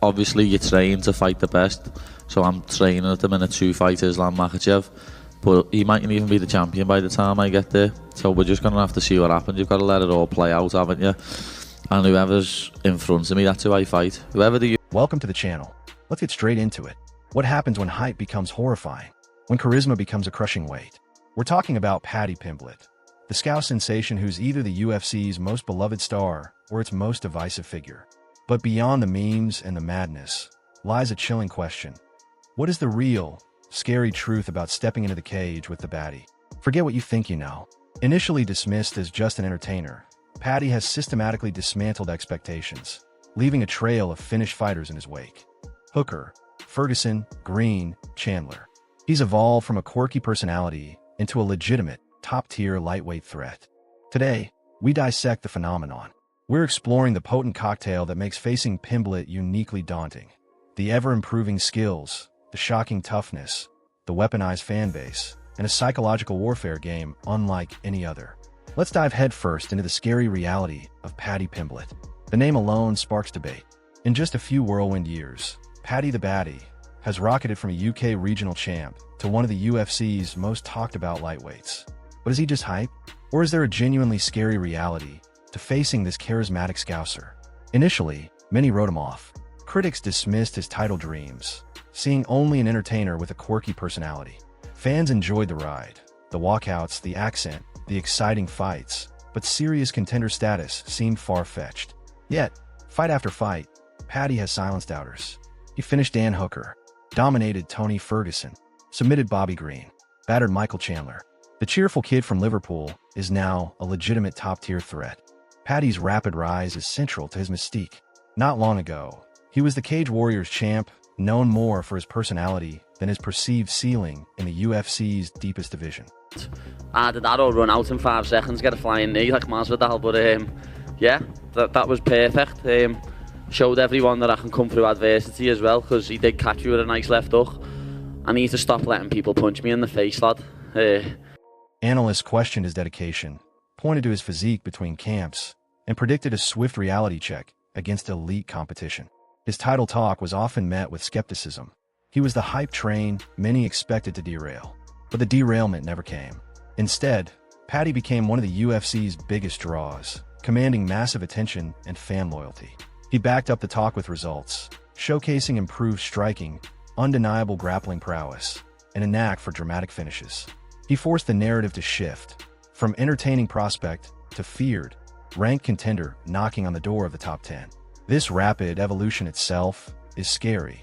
obviously you train to fight the best. So I'm training at the minute to fight Islam Makhachev. But he mightn't even be the champion by the time I get there. So we're just going to have to see what happens. You've got to let it all play out, haven't you? And whoever's in front of me, that's who I fight. Whoever the... Welcome to the channel. Let's get straight into it. What happens when hype becomes horrifying? When charisma becomes a crushing weight? We're talking about Paddy Pimblett, the Scouse sensation who's either the UFC's most beloved star or its most divisive figure. But beyond the memes and the madness lies a chilling question. What is the real, scary truth about stepping into the cage with the Baddy? Forget what you think you know. Initially dismissed as just an entertainer, Paddy has systematically dismantled expectations, leaving a trail of finished fighters in his wake. Hooker, Ferguson, Green, Chandler. He's evolved from a quirky personality into a legitimate, top-tier lightweight threat. Today, we dissect the phenomenon. We're exploring the potent cocktail that makes facing Pimblett uniquely daunting. The ever-improving skills, the shocking toughness, the weaponized fan base, and a psychological warfare game unlike any other. Let's dive headfirst into the scary reality of Paddy Pimblett. The name alone sparks debate. In just a few whirlwind years, Paddy the Baddy has rocketed from a UK regional champ to one of the UFC's most talked-about lightweights. But is he just hype? Or is there a genuinely scary reality to facing this charismatic Scouser? Initially, many wrote him off. Critics dismissed his title dreams, seeing only an entertainer with a quirky personality. Fans enjoyed the ride, the walkouts, the accent, the exciting fights, but serious contender status seemed far-fetched. Yet, fight after fight, Paddy has silenced doubters. He finished Dan Hooker, dominated Tony Ferguson, submitted Bobby Green, battered Michael Chandler. The cheerful kid from Liverpool is now a legitimate top-tier threat. Paddy's rapid rise is central to his mystique. Not long ago, he was the Cage Warriors champ, known more for his personality than his perceived ceiling in the UFC's deepest division. I did that all run out in 5 seconds, get a flying knee like Masvidal, but yeah, that was perfect. Showed everyone that I can come through adversity as well, because he did catch you with a nice left hook. I need to stop letting people punch me in the face, lad. Analysts questioned his dedication, pointed to his physique between camps, and predicted a swift reality check against elite competition. His title talk was often met with skepticism. He was the hype train many expected to derail, but the derailment never came. Instead, Paddy became one of the UFC's biggest draws, commanding massive attention and fan loyalty. He backed up the talk with results, showcasing improved striking, undeniable grappling prowess, and a knack for dramatic finishes. He forced the narrative to shift, from entertaining prospect to feared, ranked contender knocking on the door of the top 10. This rapid evolution itself is scary.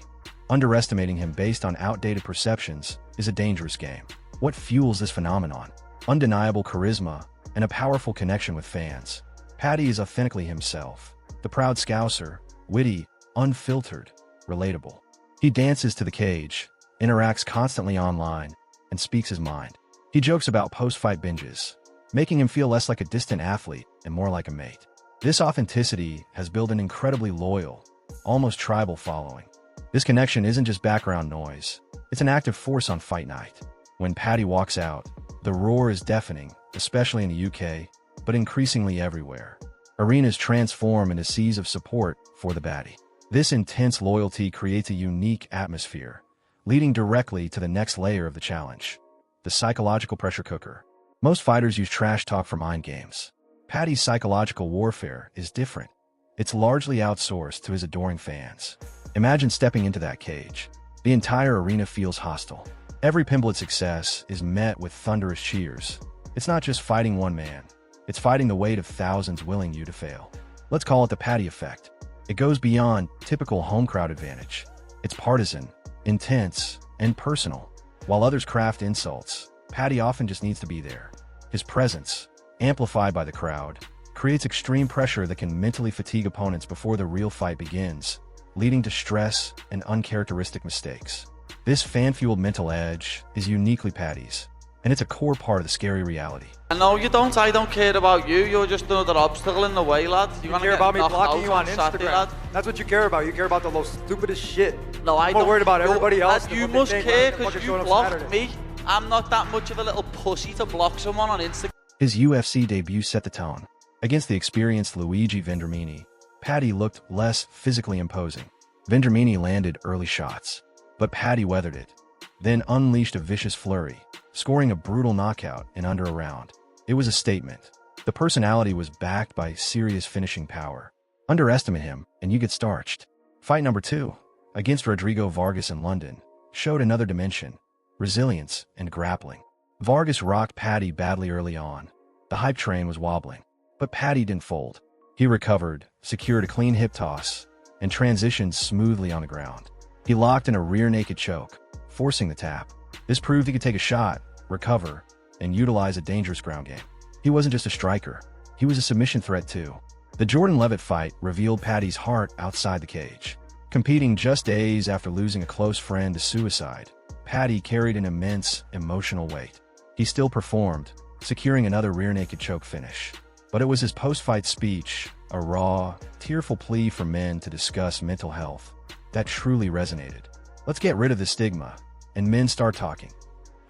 Underestimating him based on outdated perceptions is a dangerous game. What fuels this phenomenon? Undeniable charisma and a powerful connection with fans. Paddy is authentically himself, the proud Scouser, witty, unfiltered, relatable. He dances to the cage, interacts constantly online, and speaks his mind. He jokes about post-fight binges, making him feel less like a distant athlete and more like a mate. This authenticity has built an incredibly loyal, almost tribal following. This connection isn't just background noise, it's an active force on fight night. When Paddy walks out, the roar is deafening, especially in the UK, but increasingly everywhere. Arenas transform into seas of support for the Baddy. This intense loyalty creates a unique atmosphere, leading directly to the next layer of the challenge, the psychological pressure cooker. Most fighters use trash talk for mind games. Paddy's psychological warfare is different. It's largely outsourced to his adoring fans. Imagine stepping into that cage. The entire arena feels hostile. Every Pimblett success is met with thunderous cheers. It's not just fighting one man. It's fighting the weight of thousands willing you to fail. Let's call it the Paddy effect. It goes beyond typical home crowd advantage. It's partisan, intense, and personal. While others craft insults, Paddy often just needs to be there. His presence, amplified by the crowd, creates extreme pressure that can mentally fatigue opponents before the real fight begins, leading to stress and uncharacteristic mistakes. This fan-fueled mental edge is uniquely Paddy's, and it's a core part of the scary reality. No, you don't. I don't care about you. You're just another obstacle in the way, lad. You care about me blocking you on Instagram. That's what you care about. You care about the most stupidest shit. No, I don't. I'm worried about everybody else. You must care because you blocked me. I'm not that much of a little pussy to block someone on Instagram. His UFC debut set the tone. Against the experienced Luigi Vendramini, Paddy looked less physically imposing. Vendramini landed early shots, but Paddy weathered it, then unleashed a vicious flurry, scoring a brutal knockout in under a round. It was a statement. The personality was backed by serious finishing power. Underestimate him, and you get starched. Fight number 2, against Rodrigo Vargas in London, showed another dimension: resilience and grappling. Vargas rocked Paddy badly early on. The hype train was wobbling, but Paddy didn't fold. He recovered, secured a clean hip toss, and transitioned smoothly on the ground. He locked in a rear naked choke, forcing the tap. This proved he could take a shot, recover, and utilize a dangerous ground game. He wasn't just a striker, he was a submission threat too. The Jordan Levitt fight revealed Paddy's heart outside the cage. Competing just days after losing a close friend to suicide, Paddy carried an immense emotional weight. He still performed, securing another rear naked choke finish. But it was his post-fight speech, a raw, tearful plea for men to discuss mental health, that truly resonated. Let's get rid of the stigma, and men start talking.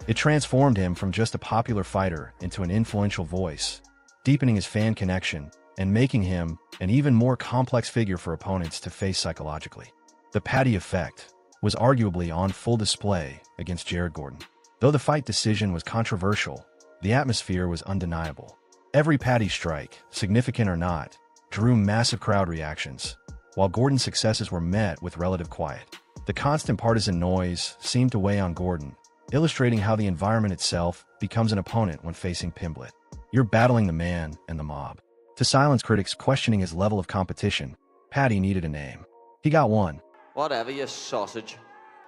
It transformed him from just a popular fighter into an influential voice, deepening his fan connection and making him an even more complex figure for opponents to face psychologically. The Paddy effect was arguably on full display against Jared Gordon. Though the fight decision was controversial, the atmosphere was undeniable. Every Paddy strike, significant or not, drew massive crowd reactions, while Gordon's successes were met with relative quiet. The constant partisan noise seemed to weigh on Gordon, illustrating how the environment itself becomes an opponent when facing Pimblett. You're battling the man and the mob. To silence critics questioning his level of competition, Paddy needed a name. He got one. Whatever, you sausage.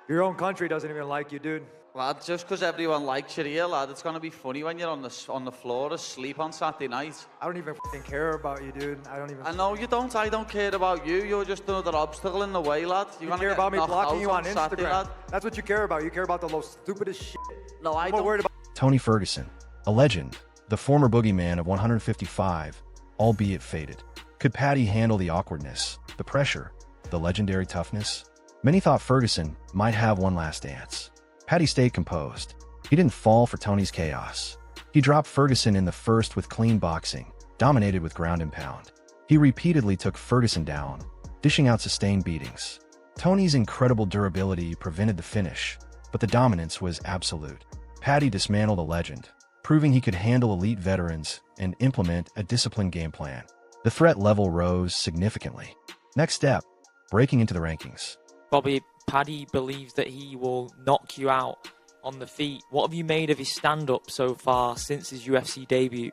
Your own country doesn't even like you, dude. Lad, just because everyone likes you here, lad, it's going to be funny when you're on the floor asleep on Saturday night. I don't even care about you, dude. I know you don't. I don't care about you. You're just another obstacle in the way, lad. You care about me blocking you on Instagram. Saturday, lad. That's what you care about. You care about the most stupidest shit. No, I I'm don't. not worried about. Tony Ferguson, a legend, the former boogeyman of 155, albeit faded. Could Paddy handle the awkwardness, the pressure, the legendary toughness? Many thought Ferguson might have one last dance. Paddy stayed composed. He didn't fall for Tony's chaos. He dropped Ferguson in the first with clean boxing, dominated with ground and pound. He repeatedly took Ferguson down, dishing out sustained beatings. Tony's incredible durability prevented the finish, but the dominance was absolute. Paddy dismantled a legend, proving he could handle elite veterans and implement a disciplined game plan. The threat level rose significantly. Next step, breaking into the rankings. Bobby, Paddy believes that he will knock you out on the feet. What have you made of his stand-up so far since his UFC debut?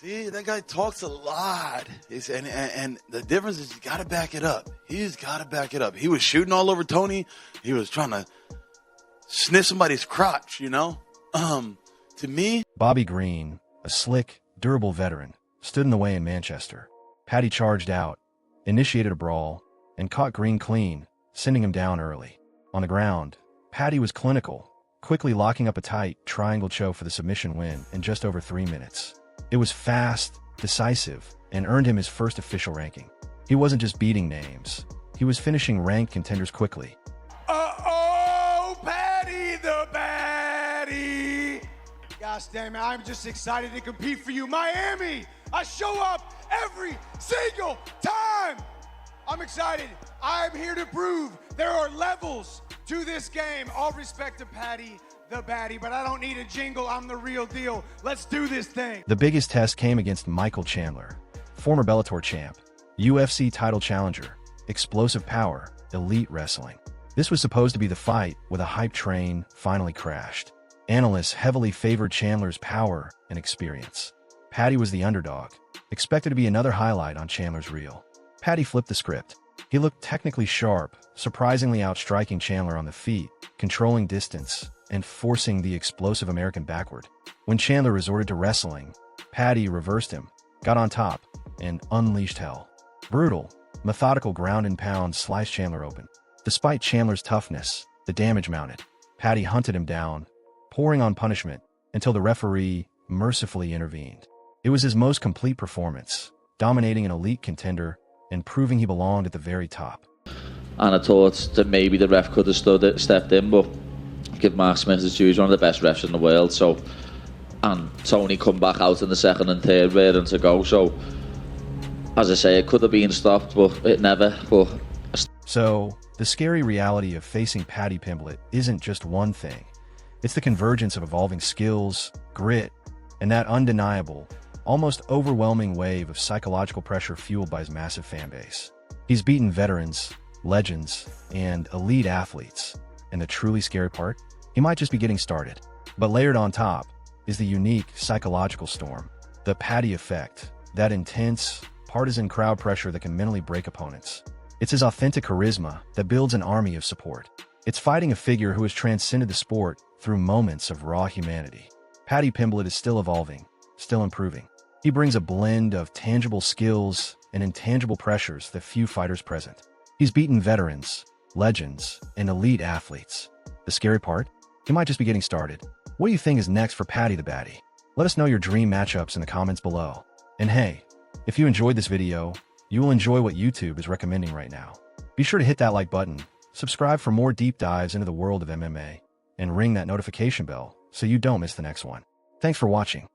See, that guy talks a lot. And the difference is you got to back it up. He's got to back it up. He was shooting all over Tony. He was trying to sniff somebody's crotch, you know? To me... Bobby Green, a slick, durable veteran, stood in the way in Manchester. Paddy charged out, initiated a brawl, and caught Green clean, sending him down early. On the ground, Paddy was clinical, quickly locking up a tight triangle choke for the submission win in just over 3 minutes. It was fast, decisive, and earned him his first official ranking. He wasn't just beating names. He was finishing ranked contenders quickly. Uh-oh, Paddy the Baddy! Gosh damn it, I'm just excited to compete for you. Miami, I show up every single time! I'm excited. I'm here to prove there are levels to this game. All respect to Paddy the Baddy, but I don't need a jingle. I'm the real deal. Let's do this thing. The biggest test came against Michael Chandler, former Bellator champ, UFC title challenger, explosive power, elite wrestling. This was supposed to be the fight where the hype train finally crashed. Analysts heavily favored Chandler's power and experience. Paddy was the underdog, expected to be another highlight on Chandler's reel. Paddy flipped the script. He looked technically sharp, surprisingly outstriking Chandler on the feet, controlling distance, and forcing the explosive American backward. When Chandler resorted to wrestling, Paddy reversed him, got on top, and unleashed hell. Brutal, methodical ground and pound sliced Chandler open. Despite Chandler's toughness, the damage mounted. Paddy hunted him down, pouring on punishment until the referee mercifully intervened. It was his most complete performance, dominating an elite contender and proving he belonged at the very top. And I thought that maybe the ref could have stepped in, but give Mark Smith his due. He's one of the best refs in the world. So, and Tony come back out in the second and third raring to go. So, as I say, it could have been stopped, but it never. But So, the scary reality of facing Paddy Pimblett isn't just one thing. It's the convergence of evolving skills, grit, and that undeniable, almost overwhelming wave of psychological pressure fueled by his massive fan base. He's beaten veterans, legends, and elite athletes. And the truly scary part? He might just be getting started. But layered on top is the unique psychological storm, the Paddy effect, that intense, partisan crowd pressure that can mentally break opponents. It's his authentic charisma that builds an army of support. It's fighting a figure who has transcended the sport through moments of raw humanity. Paddy Pimblett is still evolving, still improving. He brings a blend of tangible skills and intangible pressures that few fighters present. He's beaten veterans, legends, and elite athletes. The scary part? He might just be getting started. What do you think is next for Paddy the Baddy? Let us know your dream matchups in the comments below. And hey, if you enjoyed this video, you will enjoy what YouTube is recommending right now. Be sure to hit that like button, subscribe for more deep dives into the world of MMA, and ring that notification bell so you don't miss the next one. Thanks for watching.